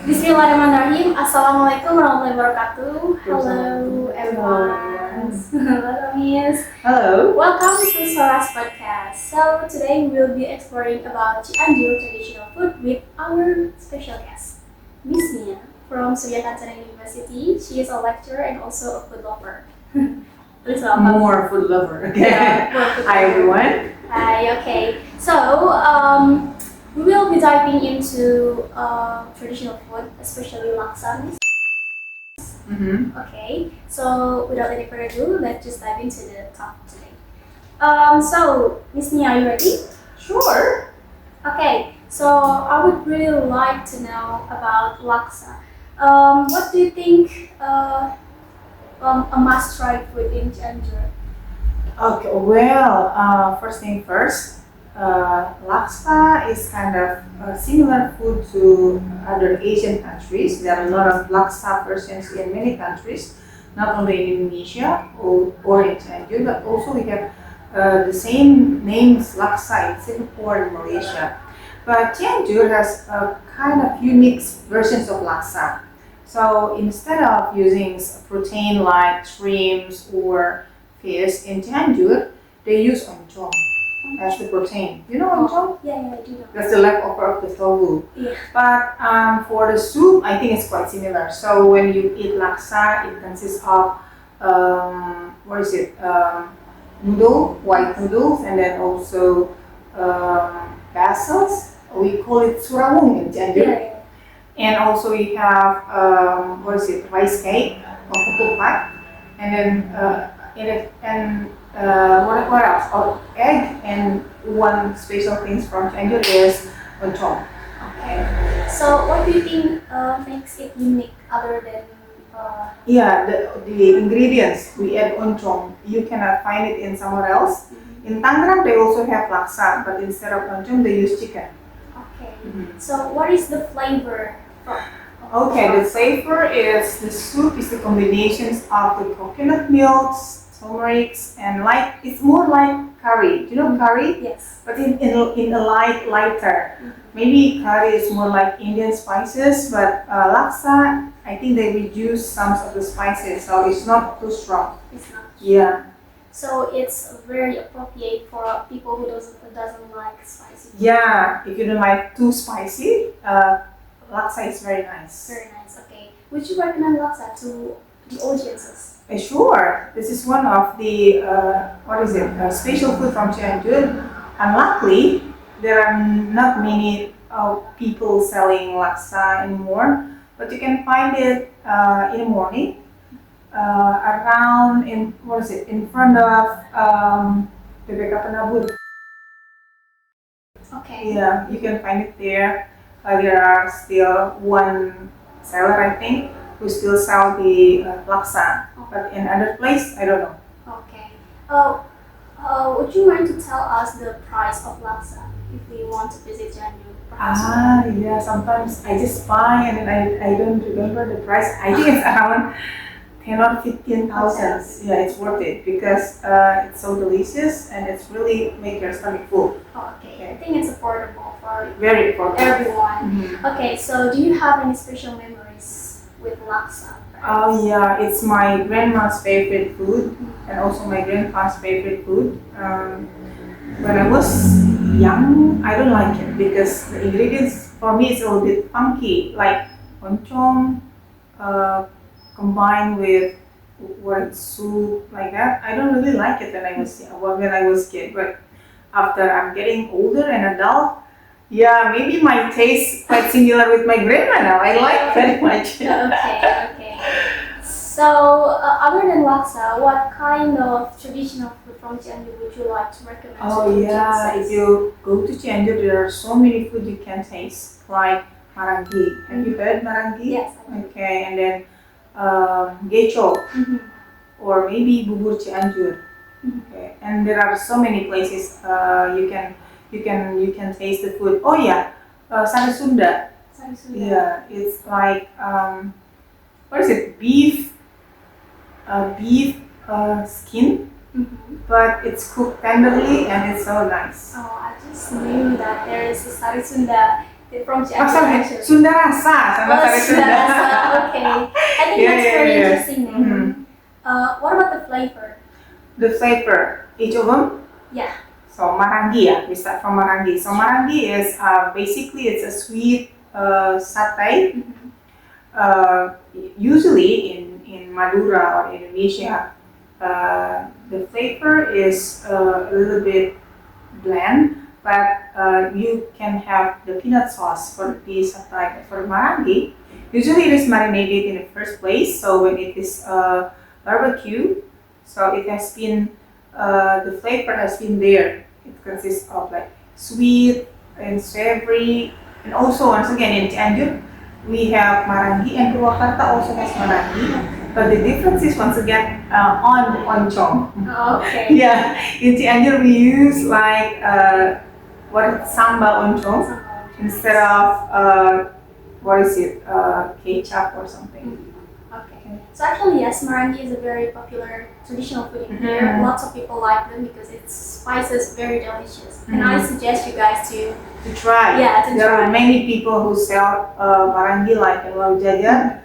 Bismillahirrahmanirrahim. Assalamualaikum warahmatullahi wabarakatuh. Hello everyone. Hello Miss. Hello. Welcome to Sora's podcast. So today we'll be exploring about Cianjur traditional food with our special guest, Miss Nia from Suryakancana University. She is a lecturer and also a food lover. Please welcome. More food lover. Okay. Yeah, more food Hi lover. everyone. Hi. Okay. So we will be diving into traditional food, especially laksa. Okay, so without any further ado, let's just dive into the topic today. So, Miss Nia, are you ready? Sure. Okay, so I would really like to know about laksa. What do you think a must-try food in Cianjur? Okay. Well, first thing first. Laksa is kind of similar food to other Asian countries. There are a lot of laksa versions in many countries, not only in Indonesia or in Cianjur, but also we have the same names laksa in Singapore and Malaysia. But Cianjur has a kind of unique versions of laksa. So instead of using protein like shrimps or fish in Cianjur, they use oncom as the protein. You know oncom? Yeah, I do know. That's the leftover of the tofu. Yeah. But for the soup, I think it's quite similar. So when you eat laksa, it consists of what is it? White noodles, and then also basils. We call it surawung in Cianjur. Yeah. And also we have rice cake or ketupat, and then in it and what else? Oh, egg, and one special thing from Cianjur is oncom. Okay. So, what do you think makes it unique other than? Yeah, the ingredients we add oncom, you cannot find it in somewhere else. In Tangerang they also have laksa, but instead of oncom they use chicken. Okay. So, what is the flavor? Okay, the flavor is the soup is the combinations of the coconut milk, turmerics, and it's more like curry. Do you know curry? Yes. But in a lighter. Maybe curry is more like Indian spices, but laksa, I think they reduce some of the spices, so it's not too strong. It's not. Yeah. So it's very appropriate for people who doesn't like spicy. Yeah, if you don't like too spicy, laksa is very nice. Very nice. Okay. Would you recommend laksa to the audiences? Sure. This is one of the special food from Cianjur. Unluckily, there are not many people selling laksa anymore, but you can find it in the morning around in front of BPK Penabur. Okay. Yeah, you can find it there. There are still one seller, I think, who still sell the laksa, but in other place, I don't know. Okay. Would you mind to tell us the price of laksa if we want to visit Cianjur? Yeah. Sometimes I just buy and then I don't remember the price. I think it's around 10 or 15,000. Yeah, it's worth it because it's so delicious and it's really make your stomach full. Okay. I think it's affordable for Very affordable. everyone. Okay. So, do you have any special memories with laksa? Oh yeah, it's my grandma's favorite food and also my grandpa's favorite food. When I was young, I don't like it because the ingredients for me is a little bit funky, like oncom combined with white soup like that. I don't really like it when I was kid, but after I'm getting older and adult, yeah, maybe my taste quite similar with my grandma now. I like very much. Okay. So, other than laksa, what kind of traditional food from Cianjur would you like to recommend? Oh to yeah, audiences? if you go to Cianjur, there are so many food you can taste, like marangi. Have you heard marangi? Yes. I do. Okay, and then gecho, or maybe bubur Cianjur. Okay, and there are so many places you can taste the food. Oh yeah, sari Sunda. Yeah, it's like what is it? Beef skin, but it's cooked tenderly and it's so nice. Oh, I just knew that there is a sari Sunda from Oh, Cianjur sorry, actually. Sunda Rasa, sama Oh, sari Sunda. okay. I think Yeah, that's yeah, very yeah. interesting name. Mhm. What about the flavor? The flavor, each of them. Yeah. So marangi, yeah, we start from marangi. So marangi is basically it's a sweet satay. Mhm. Usually in Madura or Indonesia, the flavor is a little bit bland, but you can have the peanut sauce for the satay. For marangi, usually it is marinated in the first place. So when it is barbecue, so it has been the flavor has been there. It consists of like sweet and savory, and also once again in Cianjur we have marangi, and Purwakarta also has marangi. But the difference is once again on oncom. Okay. Yeah, in Cianjur we use like what sambal oncom instead of what is it ketchup or something. Okay. So actually, yes, marangi is a very popular traditional food in here. Mhm. Lots of people like them because its spices very delicious. And I Mhm. suggest you guys to To try. Yeah, to There are try. many people who sell marangi like in Lau Jajan,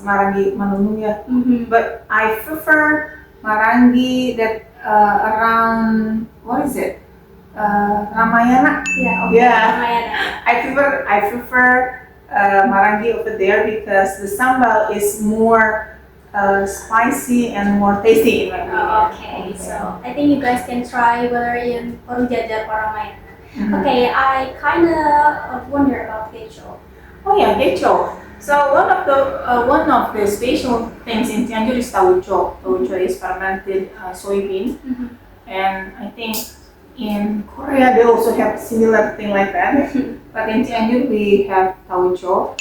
marangi manunung ya. Mm-hmm. But I prefer marangi that around what is it? Ramayana. Yeah. Okay. Yeah. Ramayana. I prefer marangi over there because the sambal is more spicy and more tasty in my opinion. Oh, okay. So I think you guys can try whether in Jajar or Ramayana. Mhm. Okay. I kind of wonder about gecho. Oh yeah, gecho. So one of the special things in Cianjur is tauco. Tauco is fermented soybean, Mm-hmm. and I think in Korea they also have similar thing like that. But in Cianjur we have tauco,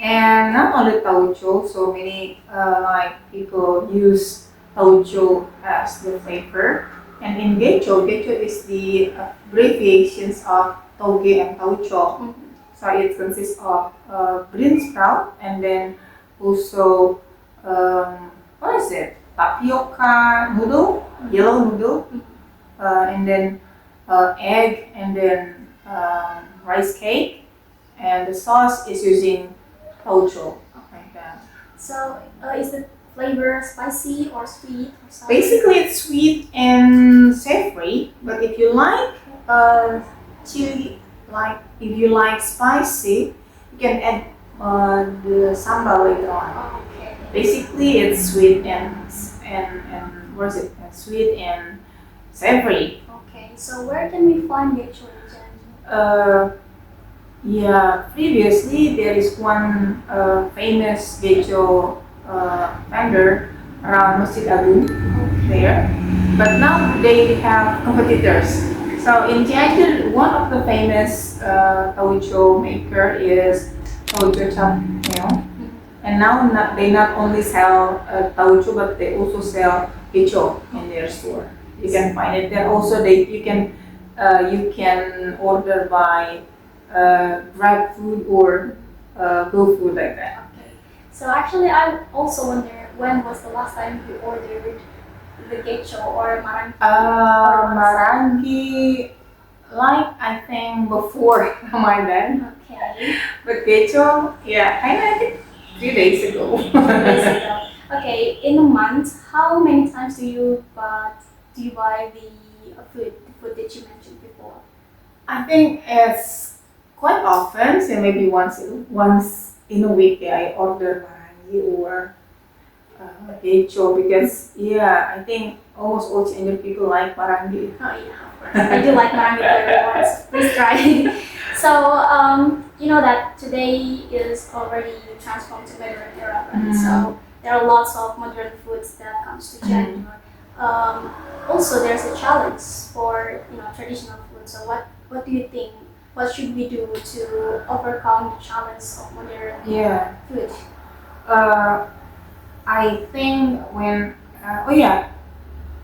and not only tauco. So many like people use tauco as the flavor. And in gecho is the abbreviations of toge and tauco. Mm-hmm. So it consists of green sprout and then also what is it? Tapioca noodle, yellow noodle, and then egg and then rice cake, and the sauce is using tauco like that. So is the flavor spicy or sweet or sour? Basically, it's sweet and savory, but if you like chili, like if you like spicy, you can add the sambal later on. Oh, okay. Basically, it's sweet and what is it? Sweet and savory. Okay. So where can we find gecho in Cianjur? Yeah, previously there is one famous gecho vendor around Masjid Agung there, but now they have competitors. So in Cianjur, one of the famous tauco maker is Tauco Chapneo, and now they not only sell tauco but they also sell gecho in their store. You can find it there. Also, you can order by grab food or go food like that. Okay. So actually, I also wonder when was the last time you ordered the gecho or marangi? Marangi, like I think before Ramadan, Okay. but gecho, yeah, I think 3 days ago. 2 days ago. Okay. In a month, how many times do you buy the food that you mentioned before? I think it's quite often, so maybe once in a week, yeah, I order marangi or gecho because yeah, I think almost all Cianjur people like marangi. Oh yeah, of course. I do like marangi flavor ones. Please try. So you know that today is already transformed to modern era, right? So there are lots of modern foods that comes to Cianjur. Also, there's a challenge for traditional food. So what do you think? What should we do to overcome the challenge of modern Yeah. food? I think when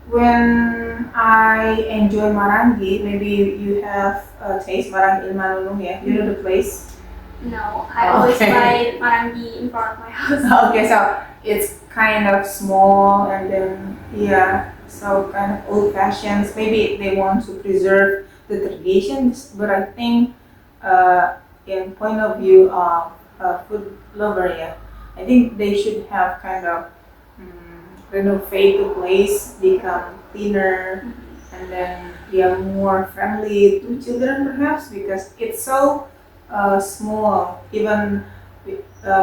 when I enjoy marangi, maybe you have taste marangi in Manunung, yeah. You know the place. No, I always Okay. buy marangi in front of my house. Okay, so it's kind of small and then yeah, so kind of old fashioned. Maybe they want to preserve the traditions, but I think in point of view of a food lover, yeah, I think they should have kind of renovate the place, become cleaner, and then yeah, more friendly to children perhaps because it's so small. Even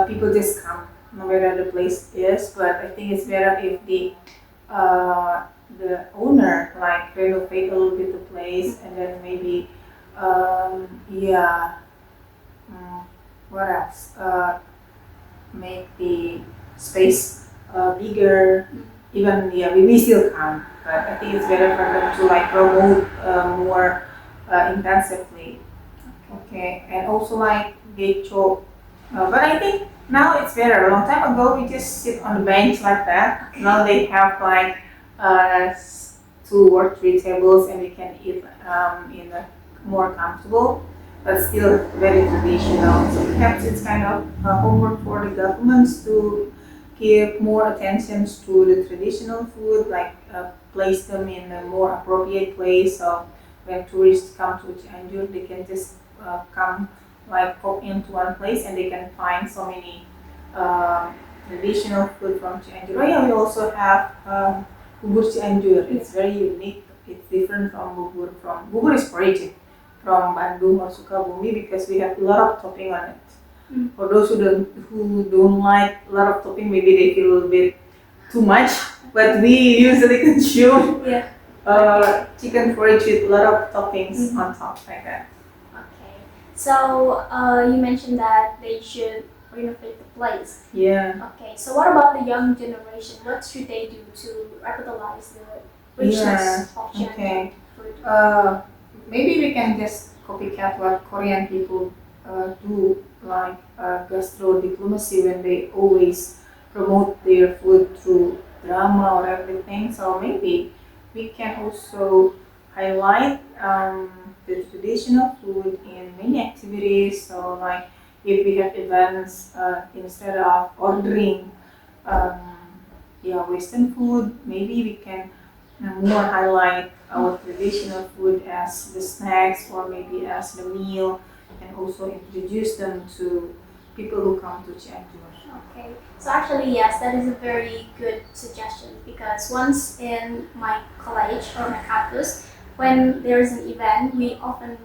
people just come no matter the place is. But I think it's better if the owner like renovate a little bit the place and then maybe yeah. What else? Make the space bigger. Even yeah, we still come, but I think it's better for them to like promote more intensively. Okay, and also like gecho. But I think now it's better. A long time ago, we just sit on the bench like that. Now they have like two or three tables, and we can eat in a more comfortable, but still very traditional. So perhaps it's kind of homework for the governments to give more attention to the traditional food, like place them in a more appropriate place. So when tourists come to Cianjur, they can just come like pop into one place and they can find so many traditional food from Cianjur. Oh yeah, we also have bubur Cianjur. It's very unique. It's different from bubur. Bubur is origin from Bandung or Sukabumi because we have a lot of topping on it. For those who don't like a lot of topping, maybe they feel a little bit too much. But we usually consume chicken porridge with a lot of toppings on top like that. Okay. So you mentioned that they should renovate the place. Yeah. Okay. So what about the young generation? What should they do to revitalize the richness of Cianjur Okay. food? Maybe we can just copycat what Korean people do, like gastro diplomacy, when they always promote their food through drama or everything. So maybe we can also highlight the traditional food in many activities. So like if we have events, instead of ordering Western food, maybe we can more highlight our traditional food as the snacks or maybe as the meal, and also introduce them to people who come to Cianjur. Okay, so actually, yes, that is a very good suggestion because once in my college or my campus, when there is an event, we often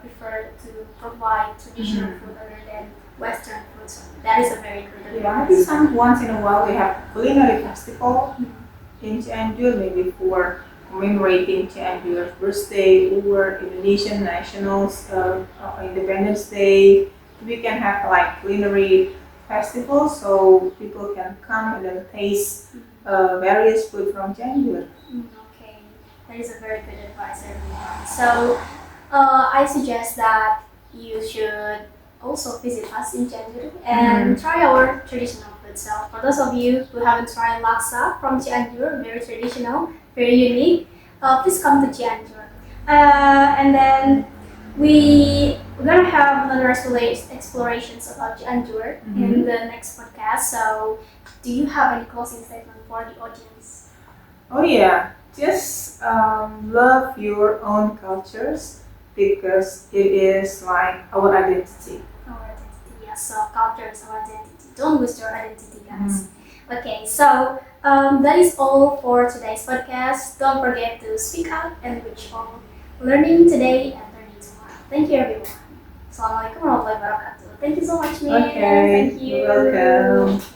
prefer to provide traditional food other than Western food. So that is a very good Yeah, advice. maybe once in a while we have culinary festival in Cianjur, maybe for commemorating Cianjur's birthday or Indonesian Nationals Independence Day. We can have like culinary festival so people can come and then taste various food from Cianjur. Okay, that is a very good advice, everyone. So I suggest that you should also visit us in Cianjur and try our traditional food. So for those of you who haven't tried laksa from Cianjur, very traditional, very unique, please come to Cianjur. And then we're gonna have another explorations about Cianjur in the next podcast. So do you have any closing statement for the audience? Oh yeah, just love your own cultures because it is like our identity. Our identity, yes. So culture is our identity. Don't lose your identity, guys. Okay, so that is all for today's podcast. Don't forget to speak out and reach all. Learning today and learning tomorrow. Thank you, everyone. Assalamualaikum warahmatullahi wabarakatuh. Thank you so much, Min. Okay, Thank you. you're welcome.